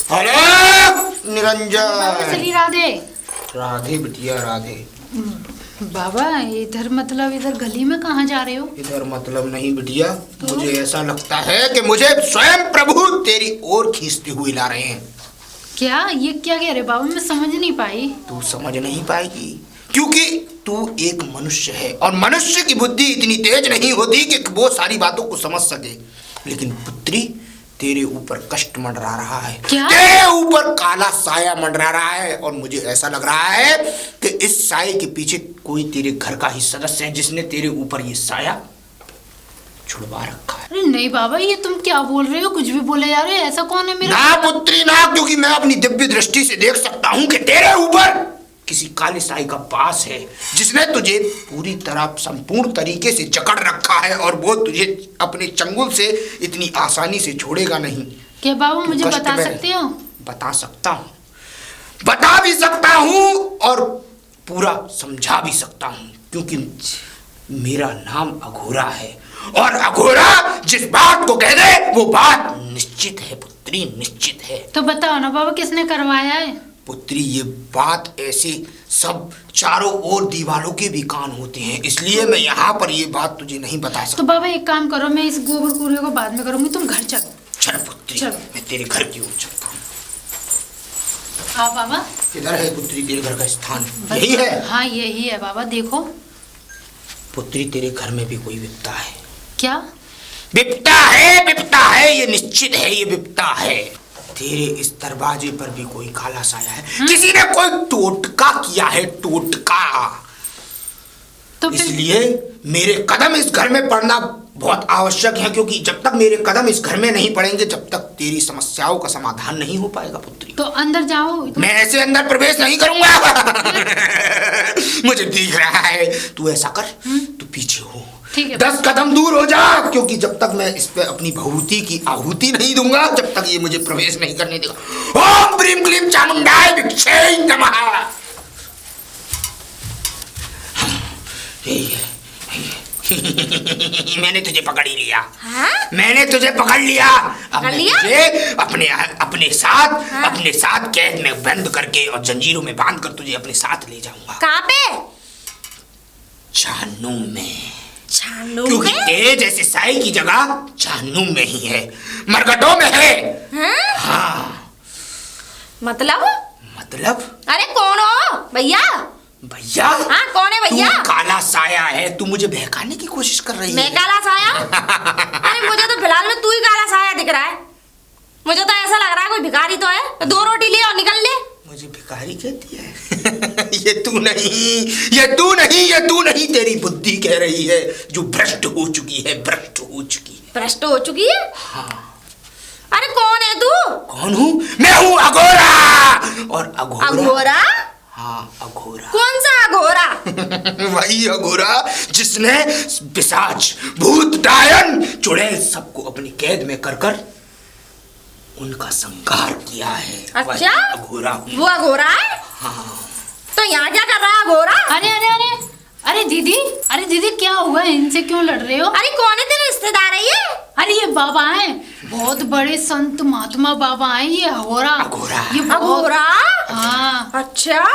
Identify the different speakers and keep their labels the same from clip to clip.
Speaker 1: Hello Niranjan.
Speaker 2: चली राधे।
Speaker 1: राधे बिटिया राधे।
Speaker 2: बाबा इधर मतलब इधर गली में कहाँ जा रहे हो?
Speaker 1: इधर मतलब नहीं बिटिया, मुझे ऐसा लगता है कि मुझे स्वयं प्रभु तेरी ओर खींचते हुए ला रहे हैं।
Speaker 2: क्या ये क्या कह रहे बाबा? मैं समझ नहीं पाई।
Speaker 1: तू समझ नहीं पाएगी क्योंकि तू एक मनुष्य है और मनुष्य की बुद्धि इतनी तेज नहीं होती कि वो सारी बातों को समझ सके। लेकिन पुत्री तेरे ऊपर कष्ट मंडरा रहा है।
Speaker 2: क्या?
Speaker 1: तेरे ऊपर काला साया मंडरा रहा है और मुझे ऐसा लग रहा है कि इस साये के पीछे कोई तेरे घर का ही सदस्य है जिसने तेरे ऊपर ये साया छुड़वा रखा है।
Speaker 2: अरे नहीं बाबा, ये तुम क्या बोल रहे हो? कुछ भी बोले जा रहे हो। ऐसा कौन है मेरा?
Speaker 1: ना पुत्री ना, क्योंकि मैं अपनी दिव्य दृष्टि से देख सकता हूँ कि तेरे ऊपर किसी काले साई का पास है जिसने तुझे पूरी तरह संपूर्ण तरीके से जकड़ रखा है और वो तुझे अपने चंगुल से इतनी आसानी से छोड़ेगा नहीं।
Speaker 2: क्या बाबा मुझे बता सकते हो?
Speaker 1: बता सकता हूँ, बता भी सकता हूँ और पूरा समझा भी सकता हूँ, क्योंकि मेरा नाम अघोरा है और अघोरा जिस बात को कह दे वो बात निश्चित है पुत्री, निश्चित है।
Speaker 2: तो बताओ ना बाबा, किसने करवाया है?
Speaker 1: पुत्री ये बात ऐसी सब चारों ओर दीवारों के भी कान होते हैं, इसलिए मैं यहाँ पर ये बात तुझे नहीं बता सकता।
Speaker 2: तो बाबा एक काम करो, मैं इस गोबर कूड़े को बाद में करूंगी, तुम घर चलो।
Speaker 1: चल पुत्री,
Speaker 2: चलो।
Speaker 1: मैं तेरे घर की ओर चलता हूँ।
Speaker 2: हाँ बाबा।
Speaker 1: किधर है पुत्री तेरे घर का स्थान? यही है?
Speaker 2: हाँ यही है बाबा। देखो
Speaker 1: पुत्री तेरे घर में भी कोई विपदा है।
Speaker 2: क्या?
Speaker 1: विपदा है, विपदा है, ये निश्चित है, ये विपदा है। तेरे इस दरवाजे पर भी कोई काला साया है। किसी ने कोई टोटका किया है, टोटका।
Speaker 2: तो
Speaker 1: इसलिए मेरे कदम इस घर में पड़ना बहुत आवश्यक है, क्योंकि जब तक मेरे कदम इस घर में नहीं पड़ेंगे जब तक तेरी समस्याओं का समाधान नहीं हो पाएगा पुत्री।
Speaker 2: तो अंदर जाओ।
Speaker 1: मैं ऐसे अंदर प्रवेश नहीं करूंगा। मुझे दिख रहा है, तू ऐसा कर, तू पीछे हो, 10 कदम दूर हो जा, क्योंकि जब तक मैं इस पे अपनी भभूति की आहुति नहीं दूंगा जब तक ये मुझे प्रवेश नहीं करने देगा। ओम ब्रीम क्लीम चामुंडाय भिक्षे नमः। मैंने तुझे पकड़ ही लिया।
Speaker 3: हाँ?
Speaker 1: मैंने तुझे पकड़ लिया। अब मैं तुझे अपने साथ
Speaker 3: हाँ?
Speaker 1: अपने साथ कैद में बंद करके और जंजीरों में बांध कर तुझे अपने साथ ले जाऊंगा।
Speaker 3: कहाँ पे?
Speaker 1: जहन्नुम में।
Speaker 3: जहन्नुम
Speaker 1: क्योंकि
Speaker 3: में?
Speaker 1: तेरे जैसे साई की जगह जहन्नुम में ही है, मरकटों में है।
Speaker 3: हाँ?
Speaker 1: हाँ।
Speaker 3: मतलब?
Speaker 1: अरे
Speaker 3: कौन हो भैया?
Speaker 1: भैया?
Speaker 3: हाँ कौन है भैया?
Speaker 1: तू काला साया है, तू मुझे बहकाने की कोशिश कर रही है।
Speaker 3: मैं काला साया? अरे मुझे तो फिलहाल में तू ही काला साया दिख रहा है। मुझे तो ऐसा लग रहा है कोई भिखारी तो है। 2 रोटी ले और निकल ले।
Speaker 1: मुझे भिखारी कहती है? ये तू नहीं, ये तू नहीं, ये तू नहीं, तेरी बुद्धि कह रही है जो भ्रष्ट हो चुकी है, भ्रष्ट हो चुकी है।
Speaker 3: भ्रष्ट हो चुकी है?
Speaker 1: हाँ।
Speaker 3: अरे कौन है तू?
Speaker 1: कौन हूँ? मैं हूँ अघोरा। और अघोरा?
Speaker 3: अघोरा?
Speaker 1: हाँ अघोरा।
Speaker 3: कौन सा अघोरा?
Speaker 1: वही अघोरा जिसने पिशाच, भूत, डायन, चुड़ैल सबको अपनी कैद में कर कर उनका संहार किया है।
Speaker 3: अच्छा?
Speaker 1: अघोरा।
Speaker 3: वो अघोरा है?
Speaker 1: हाँ।
Speaker 3: तो यहाँ क्या कर रहा है अघोरा?
Speaker 2: अरे अरे अरे अरे दीदी, अरे दीदी क्या हुआ? इनसे क्यों लड़ रहे हो?
Speaker 3: अरे कौन है तेरे रिश्तेदार है ये?
Speaker 2: अरे ये बाबा हैं, बहुत बड़े संत महात्मा बाबा हैं। ये अघोरा। ये
Speaker 3: अघोरा?
Speaker 2: हाँ।
Speaker 3: अच्छा,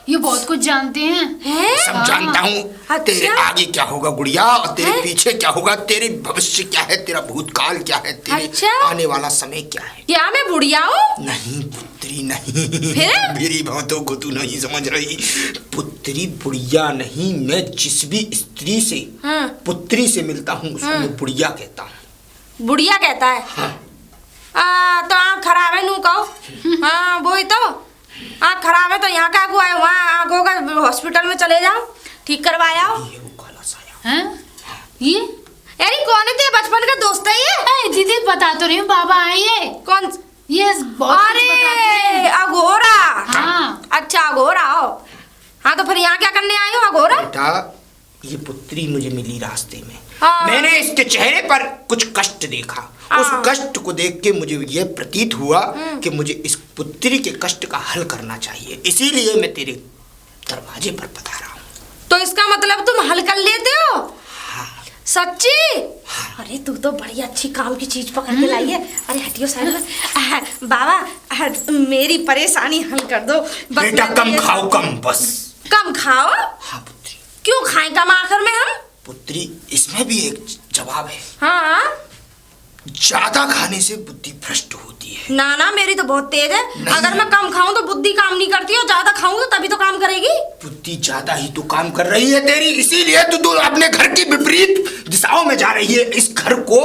Speaker 2: ये बहुत कुछ जानते हैं।
Speaker 1: सब जानता हूँ।
Speaker 3: अच्छा?
Speaker 1: तेरे आगे क्या होगा गुड़िया और तेरे पीछे क्या होगा, तेरे भविष्य क्या है, तेरा भूतकाल क्या है, तेरे
Speaker 3: अच्छा?
Speaker 1: आने वाला समय क्या है।
Speaker 3: क्या मैं बुढ़िया हूँ?
Speaker 1: नहीं पुत्री नहीं।
Speaker 3: फिर?
Speaker 1: मेरी बातों को तू नहीं समझ रही। पुत्री बुढ़िया नहीं, मैं जिस भी स्त्री से पुत्री से मिलता हूँ उसको मैं बुढ़िया कहता हूँ।
Speaker 3: बुढ़िया कहता है?
Speaker 1: हाँ।
Speaker 3: तो आँख खराब है नू कहो। हाँ वही तो, आँख खराब है तो यहाँ का हुआ है, वहाँ आँखों का हॉस्पिटल में चले जाओ, ठीक करवाया हो।
Speaker 1: ये वो काला साया।
Speaker 2: हैं? ये
Speaker 3: यानी कौन है तेरे बचपन का दोस्त है ये?
Speaker 2: अरे दीदी बता तो रही हूँ, बाबा है ये।
Speaker 3: कौन?
Speaker 2: ये बहुत कुछ बताते हैं।
Speaker 3: अरे अघोरा।
Speaker 2: हाँ।
Speaker 3: अच्छा अघोरा हो। हाँ तो फिर यहाँ क्या करने आए हो अघोरा?
Speaker 1: बेटा ये पुत्री मुझे मिली रास्ते में।
Speaker 3: हाँ।
Speaker 1: मैंने इसके चेहरे पर कुछ कष्ट देखा। उस कष्ट को देख के मुझे ये प्रतीत हुआ कि मुझे इस पुत्री के कष्ट का हल करना चाहिए, इसीलिए मैं तेरे दरवाजे पर पधारा हूँ।
Speaker 3: तो इसका मतलब तुम हल कर लेते हो?
Speaker 1: हाँ।
Speaker 3: सच्ची? अरे तू तो बड़ी अच्छी काम की चीज पकड़ के लाई है। अरे हटियो साइड में। बाबा मेरी परेशानी हल कर दो।
Speaker 1: बेटा कम खाओ, कम बस।
Speaker 3: कम खाओ?
Speaker 1: हाँ पुत्री।
Speaker 3: क्यों खाएं कम आखिर में हम?
Speaker 1: पुत्री इसमें भी एक जवाब है।
Speaker 3: हाँ,
Speaker 1: ज्यादा खाने से बुद्धि भ्रष्ट होती है।
Speaker 3: ना ना, मेरी तो बहुत तेज है। अगर मैं कम खाऊं तो बुद्धि काम नहीं करती, और ज्यादा खाऊंगी तभी तो काम करेगी।
Speaker 1: बुद्धि ज्यादा ही तो काम कर रही है तेरी, इसीलिए तू अपने घर की विपरीत दिशाओं में जा रही है। इस घर को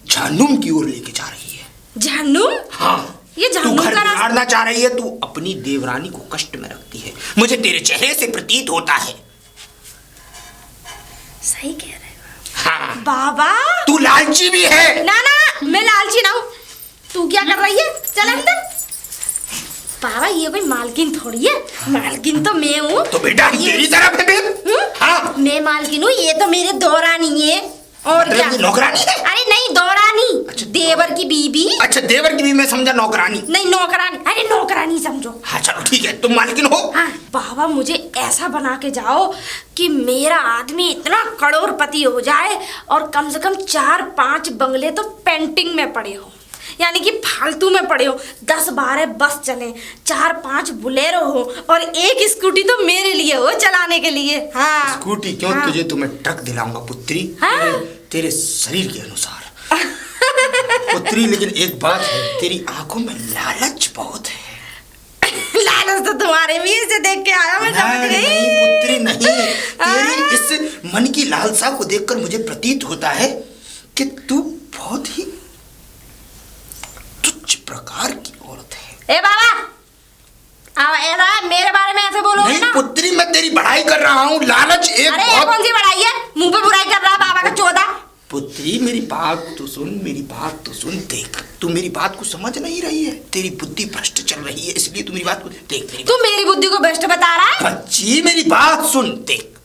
Speaker 1: जहन्नुम की ओर लेके जा रही है।
Speaker 3: जहन्नुम?
Speaker 1: हाँ,
Speaker 3: ये
Speaker 1: तू
Speaker 3: जहन्नुम
Speaker 1: घर
Speaker 3: का रास्ता?
Speaker 1: बिगाड़ना चाह रही है। तू अपनी देवरानी को कष्ट में रखती है, मुझे तेरे चेहरे से प्रतीत होता है।
Speaker 3: सही कह रहे हो।
Speaker 1: हाँ
Speaker 3: बाबा
Speaker 1: तू लालची भी है।
Speaker 3: ना ना, मैं लालची ना हूँ। तू क्या कर रही है? चल अंदर। बाबा ये कोई मालकिन थोड़ी है, मालकिन तो मैं हूँ।
Speaker 1: तो बेटा तेरी तरफ है फिर? हाँ
Speaker 3: मैं मालकिन हूँ, ये तो मेरे दौरानी है। और क्या?
Speaker 1: नौकरानी है?
Speaker 3: अरे नहीं, दौरानी।
Speaker 1: अच्छा,
Speaker 3: देवर की बीबी।
Speaker 1: अच्छा देवर की बीबी, मैं समझा नौकरानी।
Speaker 3: नहीं नौकरानी, अरे नौकरानी समझो।
Speaker 1: हाँ चलो ठीक है, तुम मालकिन हो।
Speaker 3: हाँ बाबा, मुझे ऐसा बना के जाओ कि मेरा आदमी इतना करोड़पति हो जाए और कम से कम 4-5 बंगले तो पेंटिंग में पड़े हो, यानी कि फालतू में पड़े हो। 10-12 बस चले, 4-5 बुलेरो हो, और एक स्कूटी तो मेरे लिए हो चलाने के लिए। हाँ
Speaker 1: स्कूटी क्यों?
Speaker 3: हाँ।
Speaker 1: तुझे तो मैं ट्रक दिलाऊंगा पुत्री।
Speaker 3: हाँ।
Speaker 1: तेरे शरीर के अनुसार। पुत्री लेकिन एक बात है, तेरी आंखों में लालच बहुत है।
Speaker 3: लालच तो तुम्हारे भी से देख के आया, मैं समझ गई।
Speaker 1: नहीं पुत्री नहीं, तेरी इस मन की लालसा को देखकर मुझे प्रतीत होता है कि तू बहुत ही तुच्छ प्रकार की औरत है।
Speaker 3: ए बाबा, ऐसा मेरे बारे में ऐसे बोलोगे
Speaker 1: नहीं
Speaker 3: ना?
Speaker 1: पुत्री, मैं तेरी बढ़ाई कर रहा हूँ। लालच एक
Speaker 3: अरे ये कौन सी बढ़ाई है? मुंह पे बुराई कर रहा है बाबा का चौधा।
Speaker 1: पुत्री मेरी बात तो सुन, मेरी बात तो सुन। देख तू मेरी बात को समझ नहीं रही है, तेरी बुद्धि भ्रष्ट चल रही है, इसलिए तू मेरी बात को देख।
Speaker 3: तू मेरी बुद्धि को भ्रष्ट बता रहा है?
Speaker 1: बच्ची मेरी बात सुन। देख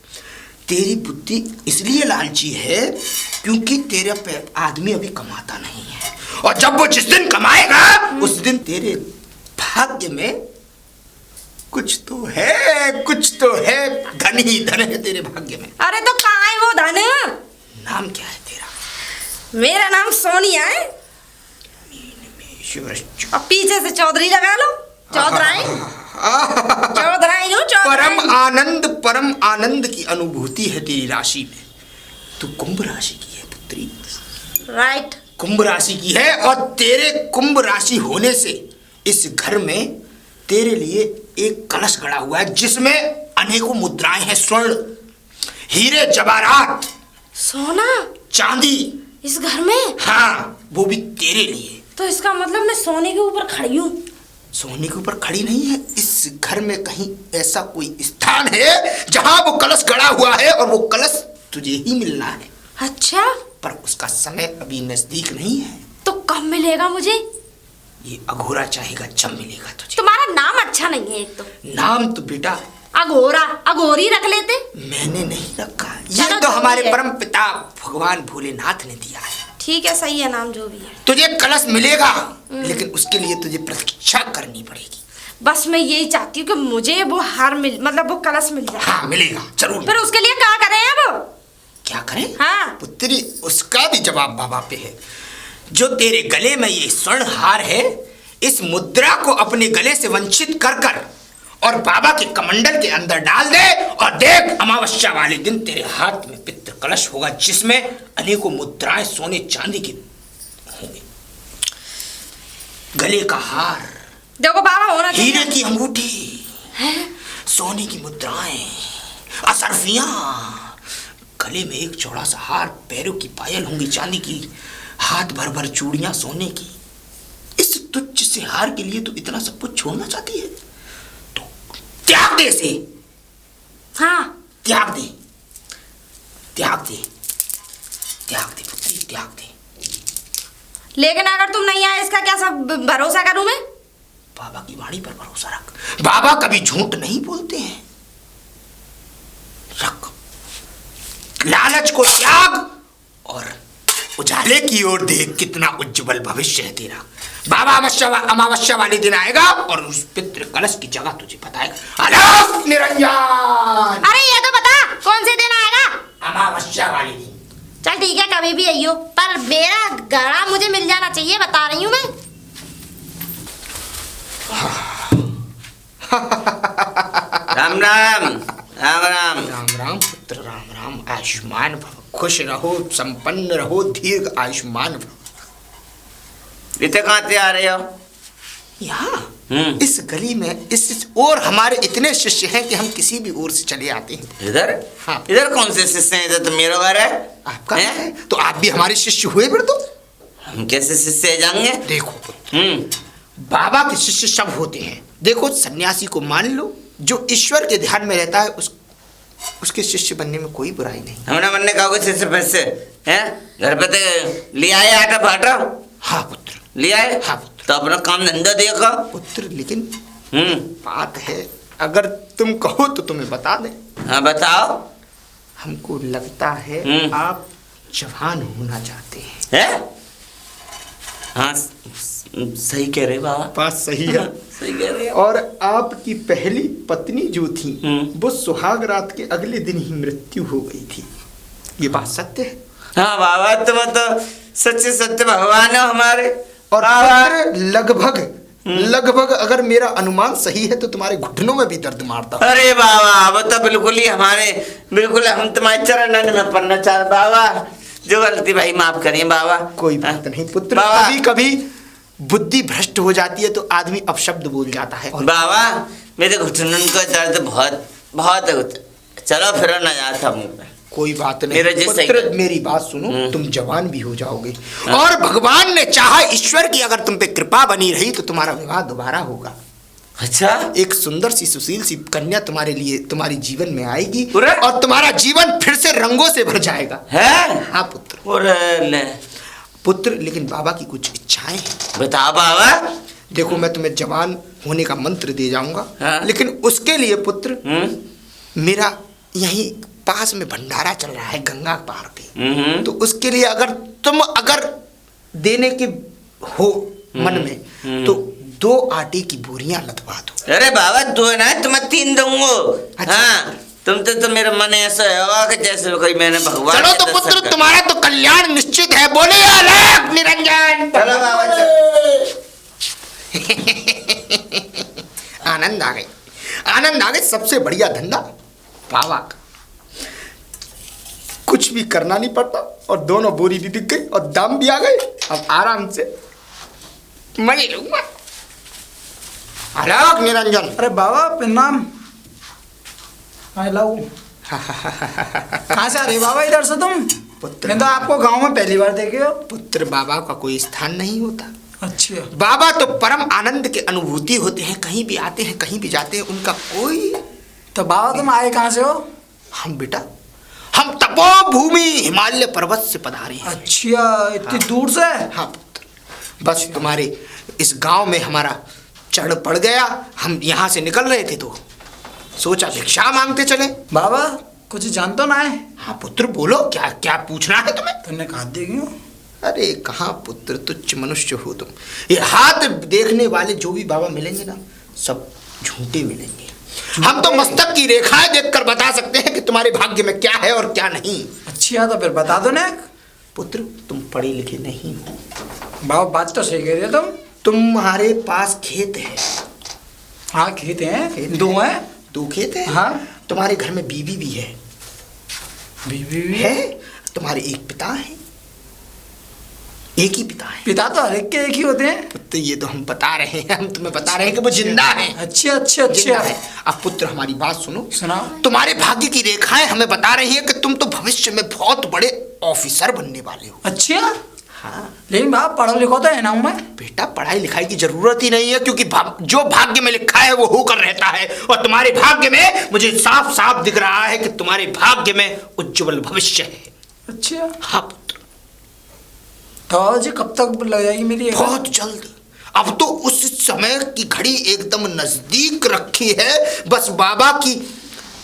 Speaker 1: तेरी बुद्धि इसलिए लालची है क्योंकि तेरा आदमी अभी कमाता नहीं है, और जब वो जिस दिन कमाएगा उस दिन तेरे भाग्य में कुछ तो है, कुछ तो है। धन ही धन है तेरे भाग्य में।
Speaker 3: अरे तो कहाँ है वो धन?
Speaker 1: नाम क्या है तेरा?
Speaker 3: मेरा नाम सोनिया है, और पीछे से चौधरी लगा लो। चौधराई चौधराई हूँ, चौधराई।
Speaker 1: परम आनंद की अनुभूति है तेरी राशि में। तू कुंभ राशि की है पुत्री।
Speaker 3: राइट,
Speaker 1: कुंभ राशि की है, और तेरे कुंभ राशि होने से इस घर में तेरे लिए एक कलश गड़ा हुआ है जिसमें अनेकों मुद्राएं हैं, स्वर्ण, हीरे, जवाहरात,
Speaker 3: सोना,
Speaker 1: चांदी
Speaker 3: इस घर में।
Speaker 1: हाँ वो भी तेरे लिए।
Speaker 3: तो इसका मतलब मैं सोने के ऊपर खड़ी हूँ?
Speaker 1: सोने के ऊपर खड़ी नहीं है, इस घर में कहीं ऐसा कोई स्थान है जहां वो कलश गड़ा हुआ है, और वो कलश तुझे ही मिलना है।
Speaker 3: अच्छा,
Speaker 1: पर उसका समय अभी नजदीक नहीं है।
Speaker 3: तो कब मिलेगा मुझे?
Speaker 1: ये अघोरा चाहेगा जब मिलेगा तुझे।
Speaker 3: तुम्हारा नाम अच्छा नहीं है एक तो।
Speaker 1: नाम तो बेटा
Speaker 3: अघोरा, अघोरी रख लेते।
Speaker 1: मैंने नहीं रखा, ये
Speaker 3: चलो
Speaker 1: तो
Speaker 3: जो
Speaker 1: हमारे
Speaker 3: भी है।
Speaker 1: परम पिता भगवान भोलेनाथ ने दिया है।
Speaker 3: ठीक है, सही है, नाम जो भी है।
Speaker 1: तुझे कलश मिलेगा, लेकिन उसके लिए तुझे प्रतीक्षा करनी पड़ेगी।
Speaker 3: बस मैं यही चाहती हूँ कि मुझे वो हार मिल, मतलब वो कलश मिल जाए।
Speaker 1: हाँ मिलेगा जरूर।
Speaker 3: फिर उसके लिए क्या करें अब?
Speaker 1: क्या करें?
Speaker 3: हाँ।
Speaker 1: पुत्री उसका भी जवाब बाबा पे है। जो तेरे गले में ये स्वर्ण हार है, इस मुद्रा को अपने गले से वंचित कर कर और बाबा के कमंडल के अंदर डाल दे, और देख अमावस्या वाले दिन तेरे हाथ में पितृ कलश होगा जिसमें अनेकों मुद्राएं सोने चांदी की होंगी। गले का हार,
Speaker 3: देखो बाबा, होना चाहिए।
Speaker 1: हीरे की अंगूठी, सोने की मुद्राएं, असरफियां, गले में एक चौड़ा सा हार, पैरों की पायल होंगी चांदी की, हाथ भर भर चूड़ियां सोने की। इस तुच्छ से हार के लिए तू इतना सब कुछ छोड़ना चाहती है? तो त्याग दे इसे।
Speaker 3: हाँ,
Speaker 1: त्याग दे, त्याग दे, त्याग दे पुत्री, त्याग दे।
Speaker 3: लेकिन अगर तुम नहीं आए, इसका क्या सब भरोसा करूं मैं?
Speaker 1: बाबा की वाणी पर भरोसा रख। बाबा कभी झूठ नहीं बोलते हैं। रख, लालच को त्याग और उजाले की ओर देख, कितना उज्जवल भविष्य है तेरा। बाबा अमावस्या वाले दिन आएगा और उस पितृ कलश की जगह तुझे बताएगा। अलग निरंजन।
Speaker 3: अरे ये तो बता, कौन से दिन आएगा?
Speaker 1: अमावस्या वाले दिन।
Speaker 3: चल ठीक है, कभी भी आइयो, पर मेरा गड़ा मुझे मिल जाना चाहिए, बता रही हूँ मैं।
Speaker 4: राम राम राम राम
Speaker 1: राम राम पुत्र, राम राम। आयुष्मान भव, खुश रहो, संपन्न रहो, दीर्घ आयुष्मान भव।
Speaker 4: इतने कहाँ से आ रहे हो?
Speaker 1: यहाँ इस गली में इस और हमारे इतने शिष्य हैं कि हम किसी भी ओर से चले आते हैं।
Speaker 4: इधर?
Speaker 1: हाँ।
Speaker 4: इधर कौन से शिष्य हैं? इधर तो मेरा घर है।
Speaker 1: आपका है? तो आप भी हमारे शिष्य हुए फिर तो।
Speaker 4: हम कैसे शिष्य जाएंगे?
Speaker 1: देखो बाबा के शिष्य सब होते हैं। देखो सन्यासी को मान लो, जो ईश्वर के ध्यान में रहता है, उसके शिष्य बनने में कोई बुराई नहीं।
Speaker 4: हमने बनने का शिष्य पैसे हैं? घर पे तो ले आए आटा फाटा।
Speaker 1: हाँ पुत्र,
Speaker 4: ले आए।
Speaker 1: हाँ पुत्र।
Speaker 4: तो अपना काम धंधा देखो
Speaker 1: पुत्र। लेकिन बात है, अगर तुम कहो तो तुम्हें बता दें।
Speaker 4: हाँ बताओ।
Speaker 1: हमको लगता है आप जवान होना चाहते हैं।
Speaker 4: है? हाँ सही कह रहे बाबा।
Speaker 1: बात सही है।
Speaker 4: सही कह रहे।
Speaker 1: और आपकी पहली पत्नी जो थी वो सुहाग रात के अगले दिन ही मृत्यु हो गई थी। ये बात सत्य है?
Speaker 4: हाँ बाबा, तुम तो सच्चे सत्य भगवान हो हमारे।
Speaker 1: और लगभग अगर मेरा अनुमान सही है तो तुम्हारे घुटनों में भी दर्द मारता।
Speaker 4: अरे बाबा, वो तो बिल्कुल ही हमारे, बिल्कुल हम तुम्हारे चरणों में पड़ना चाहते बाबा। जो गलती भाई माफ करिए बाबा।
Speaker 1: कोई बात नहीं पुत्र,
Speaker 4: बाबा।
Speaker 1: कभी कभी बुद्धि भ्रष्ट हो जाती है तो आदमी अपशब्द बोल जाता है।
Speaker 4: बाबा मेरे घुटनों का दर्द बहुत बहुत होता। चलो फिर न जाता मुंह पे।
Speaker 1: कोई बात नहीं पुत्र,
Speaker 4: सही।
Speaker 1: मेरी बात सुनो, तुम जवान भी हो जाओगे और भगवान ने चाहा, ईश्वर की अगर तुम पे कृपा बनी रही तो तुम्हारा विवाह दोबारा होगा।
Speaker 4: अच्छा?
Speaker 1: एक सुंदर सी सुशील सी कन्या तुम्हारे लिए तुम्हारी जीवन में आएगी
Speaker 4: अरे!
Speaker 1: और तुम्हारा जीवन फिर से रंगों से भर जाएगा।
Speaker 4: है?
Speaker 1: हाँ पुत्र।
Speaker 4: और
Speaker 1: पुत्र, लेकिन बाबा की कुछ इच्छाएं हैं।
Speaker 4: बताओ बाबा।
Speaker 1: देखो मैं तुम्हें जवान होने का मंत्र दे जाऊंगा।
Speaker 4: हाँ?
Speaker 1: लेकिन उसके लिए पुत्र मेरा यहीं पास में भंडारा चल रहा है गंगा पार पे। तो उसके लिए अगर देने के हो मन में तो 2 आटे की बोरियां लदवा दो।
Speaker 4: अरे बाबा 2 ना, तुम्हें 3 दूंगा।
Speaker 1: अच्छा।
Speaker 4: हाँ तुम तो मेरा मन ऐसा होगा कि जैसे कोई मैंने भगवान।
Speaker 1: चलो तो पुत्र, तुम्हारा तो कल्याण निश्चित है। बोले अलग निरंजन।
Speaker 4: चलो बाबा
Speaker 1: आनंद आ गए। सबसे बढ़िया धंधा बाबा का, कुछ भी करना नहीं पड़ता और दोनों बोरी भी बिक गई और दाम भी आ गए। अब आराम से मजे लूंगा। अलग निरंजन।
Speaker 5: अरे बाबा प्रणाम। लाओ। कहाँ से आ रहे बाबा इधर से तुम?
Speaker 1: पुत्र,
Speaker 5: मैं तो आपको गांव में पहली बार देखे हो।
Speaker 1: पुत्र, बाबा का कोई स्थान नहीं होता।
Speaker 5: अच्छा।
Speaker 1: बाबा तो परम आनंद के अनुभूति होते हैं। कहीं भी आते हैं, कहीं भी जाते हैं, उनका कोई।
Speaker 5: तो बाबा तुम आए कहाँ से हो?
Speaker 1: हम तपोभूमि हिमालय पर्वत से पधारे हैं।
Speaker 5: अच्छा, इतनी दूर से?
Speaker 1: हाँ पुत्र, बस तुम्हारे इस गांव में हमारा चढ़ पड़ गया। हम यहाँ से निकल रहे थे तो सोचा भिक्षा मांगते चले।
Speaker 5: बाबा कुछ जानते ना है?
Speaker 1: हाँ पुत्र, बोलो क्या क्या पूछना है तुम्हें?
Speaker 5: तुमने कहा देखी हो?
Speaker 1: अरे कहाँ पुत्र, तुच्छ मनुष्य हो तुम। ये हाथ देखने वाले जो भी बाबा मिलेंगे ना, सब झूठे मिलेंगे। हम तो मस्तक की रेखाएं देखकर बता सकते हैं कि तुम्हारे भाग्य में क्या है और क्या नहीं।
Speaker 5: अच्छा तो फिर बता दो ना।
Speaker 1: पुत्र, तुम पढ़े लिखे नहीं हो।
Speaker 5: बाबा बात तो सही कह रहे हो
Speaker 1: तुम्हारे पास खेत है।
Speaker 5: हाँ खेत हैं।
Speaker 1: खेत
Speaker 5: 2 हैं।
Speaker 1: 2 खेत है।
Speaker 5: हाँ।
Speaker 1: तुम्हारे घर में बीवी भी है।
Speaker 5: बीवी भी
Speaker 1: है। तुम्हारे एक पिता है, एक ही पिता है।
Speaker 5: पिता तो हर एक के एक ही होते हैं।
Speaker 1: पुत्र, ये तो हम बता रहे हैं, हम तुम्हें बता रहे हैं कि वो जिंदा है।
Speaker 5: अच्छा।
Speaker 1: जिंदा है। अब पुत्र हमारी बात सुनो।
Speaker 5: सुनाओ।
Speaker 1: तुम्हारे भाग्य की रेखाएं हमें बता रही है कि तुम तो भविष्य में बहुत बड़े ऑफिसर बनने वाले हो।
Speaker 5: अच्छा।
Speaker 1: हाँ।
Speaker 5: लेकिन बाप पढ़ो लिखो तो है ना मैं।
Speaker 1: बेटा, पढ़ाई लिखाई की जरूरत ही नहीं है, क्योंकि जो भाग्य में लिखा है वो होकर रहता है। और तुम्हारे भाग्य में मुझे साफ साफ दिख रहा है कि तुम्हारे भाग्य में उज्जवल भविष्य है।
Speaker 5: अच्छा।
Speaker 1: हाँ पुत्र।
Speaker 5: तो जी कब तक लग जाएगी मेरी?
Speaker 1: बहुत जल्द। अब तो उस समय की घड़ी एकदम नजदीक रखी है। बस बाबा की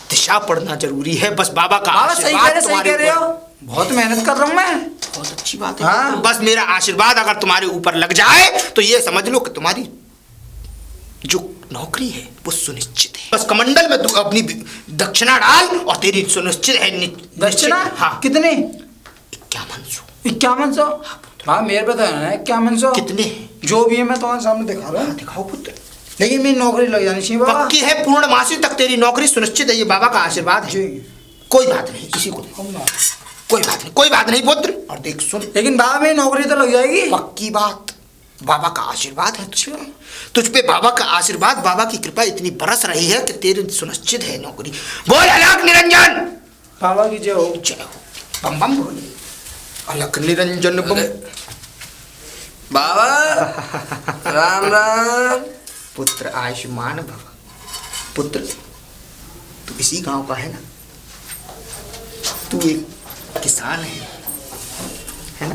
Speaker 1: दिशा पढ़ना जरूरी है। बस बाबा का आशीर्वाद तुम्हारे
Speaker 5: ऊपर। बहुत मेहनत कर रहा हूँ मैं।
Speaker 1: बहुत अच्छी बात है।
Speaker 5: हाँ।
Speaker 1: बस मेरा आशीर्वाद अगर तुम्हारे ऊपर लग जाए तो ये समझ लो कि तुम्हारी जो नौकरी है वो सुनिश्चित है। बस कमंडल में तू अपनी दक्षिणा डाल और तेरी सुनिश्चित है।
Speaker 5: दक्षिणा?
Speaker 1: हाँ।
Speaker 5: कितनी? 5100। हाँ मेरे पे तो है ना 5100।
Speaker 1: कितने हैं?
Speaker 5: जो भी है मैं तुम्हारे सामने दिखा रहा हूँ।
Speaker 1: दिखाओ पुत्र।
Speaker 5: लेकिन मेरी नौकरी लग जानी चाहिए बाबा।
Speaker 1: पक्की है, पूर्णमासी तक तेरी नौकरी सुनिश्चित है, ये बाबा का आशीर्वाद है।
Speaker 5: जी।
Speaker 1: कोई बात नहीं, किसी को कोई बात नहीं, कोई बात नहीं पुत्र। और देख सुन,
Speaker 5: लेकिन बाबा मेरी नौकरी तो लग जाएगी।
Speaker 1: पक्की बात, बाबा का आशीर्वाद है तुझ पे बाबा का आशीर्वाद, बाबा की कृपा इतनी बरस रही है कि तेरी सुनिश्चित है नौकरी। बोल अलख निरंजन।
Speaker 5: बाबा की जय हो।
Speaker 1: जय हो। बम बम बोले अलख निरंजन बम।
Speaker 6: बाबा राम राम।
Speaker 1: पुत्र आयुष्मान भव। पुत्र तू इसी गांव का है ना? तू एक किसान है ना?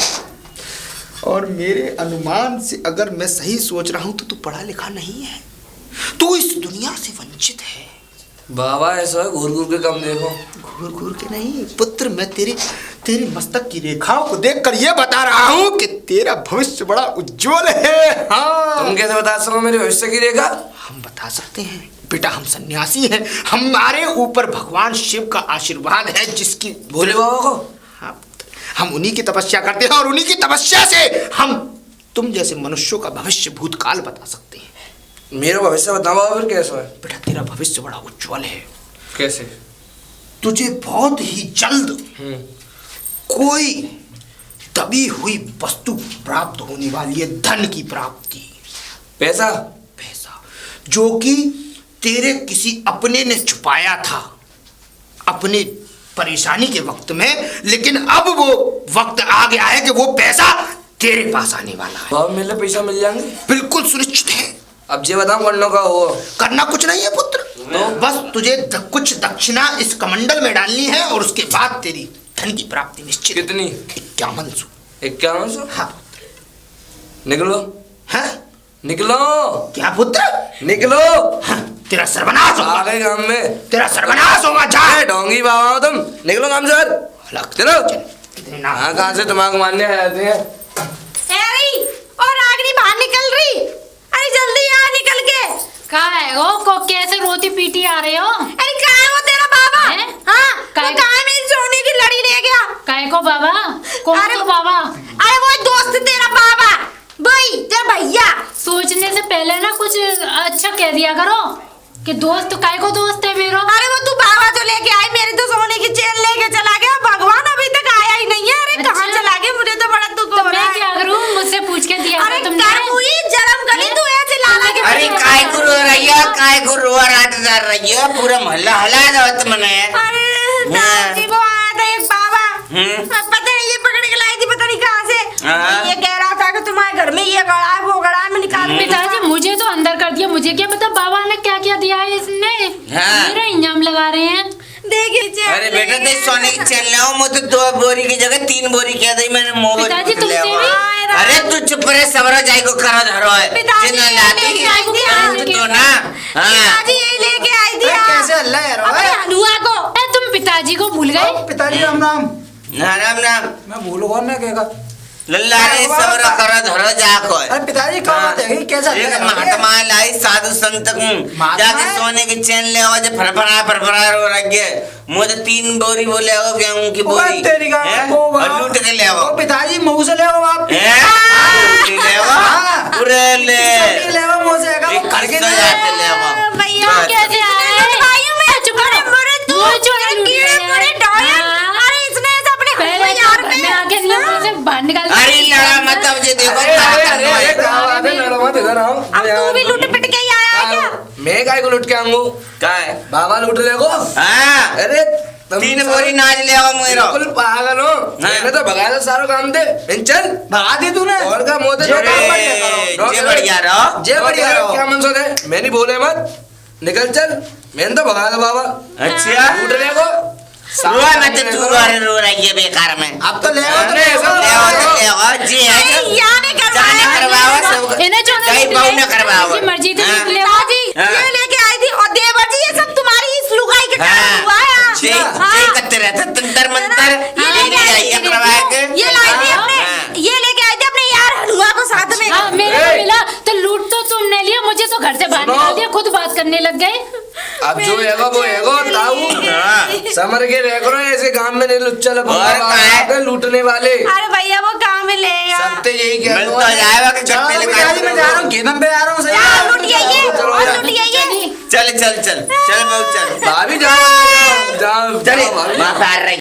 Speaker 1: और मेरे अनुमान से अगर मैं सही सोच रहा हूं तो तू पढ़ा लिखा नहीं है, तू इस दुनिया से वंचित है।
Speaker 6: बाबा ऐसा है घूर घूर के कम देखो।
Speaker 1: घूर घूर के नहीं पुत्र, मैं तेरे मस्तक की रेखाओं को देखकर यह बता रहा हूं कि तेरा भविष्य बड़ा उज्जवल है। हाँ।
Speaker 6: तुम कैसे बता सको मेरे भविष्य की रेखा?
Speaker 1: हम बता सकते हैं बेटा, हम सन्यासी हैं, हमारे ऊपर भगवान शिव का आशीर्वाद है, जिसकी
Speaker 6: भोले बाबा को।
Speaker 1: हाँ, हम उन्हीं की तपस्या करते हैं और उन्हीं की तपस्या से हम तुम जैसे मनुष्यों का भविष्य भूतकाल बता सकते हैं।
Speaker 6: मेरा भविष्य बताओ बाबा फिर कैसा है?
Speaker 1: बेटा तेरा भविष्य बड़ा उज्जवल है।
Speaker 6: कैसे?
Speaker 1: तुझे बहुत ही जल्द कोई दबी हुई वस्तु प्राप्त होने वाली है, धन की प्राप्ति।
Speaker 6: पैसा?
Speaker 1: पैसा जो कि तेरे किसी अपने ने छुपाया था अपने परेशानी के वक्त में, लेकिन अब वो वक्त आ गया है कि वो पैसा तेरे पास आने वाला है।
Speaker 6: बाबा मेरे पैसा मिल जाएंगे?
Speaker 1: बिल्कुल सुनिश्चित है।
Speaker 6: अब ये बताओ करने का हो?
Speaker 1: करना कुछ नहीं है पुत्र, तो बस तुझे कुछ दक्षिणा इस कमंडल में डालनी है और उसके बाद तेरी धन की प्राप्ति निश्चित।
Speaker 6: कितनी?
Speaker 1: 5100।
Speaker 6: 5100?
Speaker 1: हाँ पुत्र।
Speaker 6: निकलो।
Speaker 1: हाँ
Speaker 6: निकलो।
Speaker 1: क्या पुत्र?
Speaker 6: निकलो।
Speaker 1: हाँ, तेरा सर्वनाश होगा।
Speaker 6: आ गए काम में।
Speaker 1: तेरा सर्वनाश होगा। जा
Speaker 6: ढोंगी बाबा हो तुम। निकलो काम सर। चलो।
Speaker 1: इतने ना
Speaker 6: हाँ कहाँ से तुम्हारे मारने आ जाते हैं?
Speaker 3: अरे और रागिनी बाहर निकल रही। अरे जल्दी आ निकल के।
Speaker 2: कहाँ है वो को कैसे रोती पीटी आ रहे हो?
Speaker 3: अरे कहाँ है वो तेरा बाबा?
Speaker 2: हैं?
Speaker 3: हाँ
Speaker 2: काय-
Speaker 3: वो कहाँ है? मेरी सोने की लड़ी ले गया।
Speaker 2: काय को बाबा? कौन
Speaker 3: अरे-
Speaker 2: सा बाबा?
Speaker 3: अरे वो दोस्त तेरा बाबा, भाई तेरा भैया।
Speaker 2: सोचने से पहले ना कुछ अच्छा कह दिया करो कि दोस्त काय को दोस्त है मेरा।
Speaker 3: अरे वो तू बाबा जो लेके आई मेरी तो सोने की चेन लेके चला गया। भगवान अभी तक आया ही नहीं है। अरे कहाँ
Speaker 2: अच्छा।
Speaker 3: चला गया? मुझे तो बड़ा दुख
Speaker 2: तो
Speaker 3: हो रहा
Speaker 2: मैं
Speaker 3: है।
Speaker 2: क्या करूं? मुझसे पूछ के दिया
Speaker 3: अरे
Speaker 2: था तुमने।
Speaker 3: कर हुई जन्म कली तू ऐसे लाला के
Speaker 4: अरे
Speaker 3: बच्चे
Speaker 4: काय
Speaker 3: का-
Speaker 4: को रो रही है, काय को रोआ रात जा रही है, पूरा मोहल्ला हला जावत मने।
Speaker 3: अरे दादी वो आया था एक बाबा। पता नहीं ये पकड़ के लाई थी, पता नहीं कहाँ से।
Speaker 4: हाँ।
Speaker 3: ये कह रहा था कि तुम्हारे घर में ये गड़ा है वो गड़ा है, मैं निकाल के
Speaker 2: पिताजी मुझे तो अंदर कर दिया, मुझे क्या पता बाबा ने क्या क्या दिया है इसने।
Speaker 4: हाँ।
Speaker 2: मेरा इंजाम लगा रहे हैं।
Speaker 3: देखिए
Speaker 4: अरे बेटा ते सोने की चेन ले आओ, मुझे 2 बोरी की जगह 3 बोरी कह दी मैंने।
Speaker 2: पिताजी, तुमसे भी?
Speaker 4: अरे तू चुप रहे, सबरो जाई को करो धरो है।
Speaker 3: पिताजी,
Speaker 4: जिन्ना
Speaker 3: ये
Speaker 4: लाती
Speaker 3: लेके आई थी आज।
Speaker 4: तो ना। हाँ
Speaker 3: पिताजी यही लेके आई थी।
Speaker 5: कैसे हल्ला है
Speaker 3: अपने हनुआ को।
Speaker 2: तुम पिताजी को भूल गए?
Speaker 5: पिताजी राम राम।
Speaker 4: राम राम।
Speaker 5: मैं भूलूंगा ना क्या?
Speaker 4: लल्ला रे सबरो करो धरो जाको।
Speaker 5: अरे पिताजी कहाँ बात है? कैसा
Speaker 4: एक
Speaker 5: हल्ला है?
Speaker 4: महात्मा लाई साधु संत को
Speaker 5: महात्मा
Speaker 4: जाके
Speaker 5: है?
Speaker 4: सोने की चेन ले आओ, जो फरफरा रो रखे। मुझे 3 बोरी बोले आओ गेहूं की बोरी।
Speaker 5: तेरी का
Speaker 4: हैं?
Speaker 5: वो
Speaker 4: और लूट के ले आओ।
Speaker 5: ओ पिताजी मुंह से ले आओ आप।
Speaker 4: हैं? लूट के ले आओ।
Speaker 5: हाँ।
Speaker 4: पूरे ले।
Speaker 5: ले आओ मुंह से
Speaker 4: एक
Speaker 5: वो करके
Speaker 4: किस्सा जाते ले आओ।
Speaker 3: भैया
Speaker 4: बस।
Speaker 2: कैसे आए?
Speaker 3: भाइयों में
Speaker 2: चुप रहो।
Speaker 3: अरे मरे तू
Speaker 2: वो जो
Speaker 3: अरे
Speaker 2: लूट
Speaker 3: कीड़े
Speaker 2: रहे
Speaker 3: मरे
Speaker 2: हैं।
Speaker 3: डॉयर।
Speaker 2: हाँ।
Speaker 3: अरे इसने ऐसे अपने
Speaker 2: पहले
Speaker 3: हुए
Speaker 2: तो
Speaker 3: यार
Speaker 2: घर में आके नहीं मुझे बाहर निकाल दिया।
Speaker 4: अरे लड़ा मत अब जे देखो
Speaker 6: अरे
Speaker 4: क्या
Speaker 6: अरे
Speaker 4: करना
Speaker 6: अरे
Speaker 4: है।
Speaker 6: कहाँ बात है? लड़ो मत, इधर आओ।
Speaker 3: अब तू भी लुट पिट के ही आया है क्या?
Speaker 6: मैं काय को लूट के आऊंगा?
Speaker 4: क्या है?
Speaker 6: बाबा लूट ले को।
Speaker 4: हाँ।
Speaker 6: अरे तुम
Speaker 4: 3 बोरी नाज ले आओ मेरा।
Speaker 6: बिल्कुल पागल हो। मैंने तो भगा दो सारो काम दे। चल
Speaker 5: भगा दी तूने।
Speaker 6: और का मोते
Speaker 5: जे
Speaker 4: जे बढ़िया रहो।
Speaker 5: जे बढ़िया रहो।
Speaker 6: क्या मन सोचे? मैं नहीं बोले मत। निकल चल। मैंने तो भगा दो बाबा।
Speaker 4: अच्छा
Speaker 6: लूट ले को।
Speaker 4: रुआ मत तू रो रही है बेकार में।
Speaker 5: अब तो ले आओ तो
Speaker 6: अरे
Speaker 5: ले
Speaker 6: सब
Speaker 5: आओ।
Speaker 4: ले आओ तो ले आओ। जी है
Speaker 3: अरे यहाँ ने
Speaker 4: जाने करवाओ सब।
Speaker 2: इन्हें जो
Speaker 4: कहीं बहु न करवाओ।
Speaker 2: उनकी मर्जी थी
Speaker 4: हाँ।
Speaker 2: लूट ले।
Speaker 3: पिताजी
Speaker 4: हाँ।
Speaker 3: ये लेके आई थी और देवर जी ये सब तुम्हारी इस लुगाई के कारण हुआ है।
Speaker 4: जे
Speaker 3: हाँ।
Speaker 4: जे करते रहते तंतर मंतर।
Speaker 3: ये लेके आई थी
Speaker 4: करवा के।
Speaker 3: ये लाई थी
Speaker 4: हाँ।
Speaker 3: अपने ये लेके आई थी अपने यार हनुआ को साथ में।
Speaker 2: हाँ मेरे को मिला तो लूट तो तुमने लिया, मुझे तो घर से बाहर
Speaker 6: सुनो।
Speaker 2: निकाल दिया, खुद बात करने लग गए।
Speaker 6: अब जो हैगा वो हैगा ताऊ समर के रह करो ऐसे गांव में नहीं लुच्चा लूटने वाले।
Speaker 3: अरे भैया वो कहाँ मिलेगा?
Speaker 1: सब तो यही कह
Speaker 4: मिल तो जाएगा कि
Speaker 5: चलो
Speaker 4: चप्पे
Speaker 5: पिताजी मैं जा रहा हूँ खेतम पे जा रहा हूँ सही
Speaker 3: हाँ, लूट आइए।
Speaker 4: चल चल चल चल बहू चल
Speaker 6: भाभी जाओ
Speaker 4: चले वहाँ पे आ रही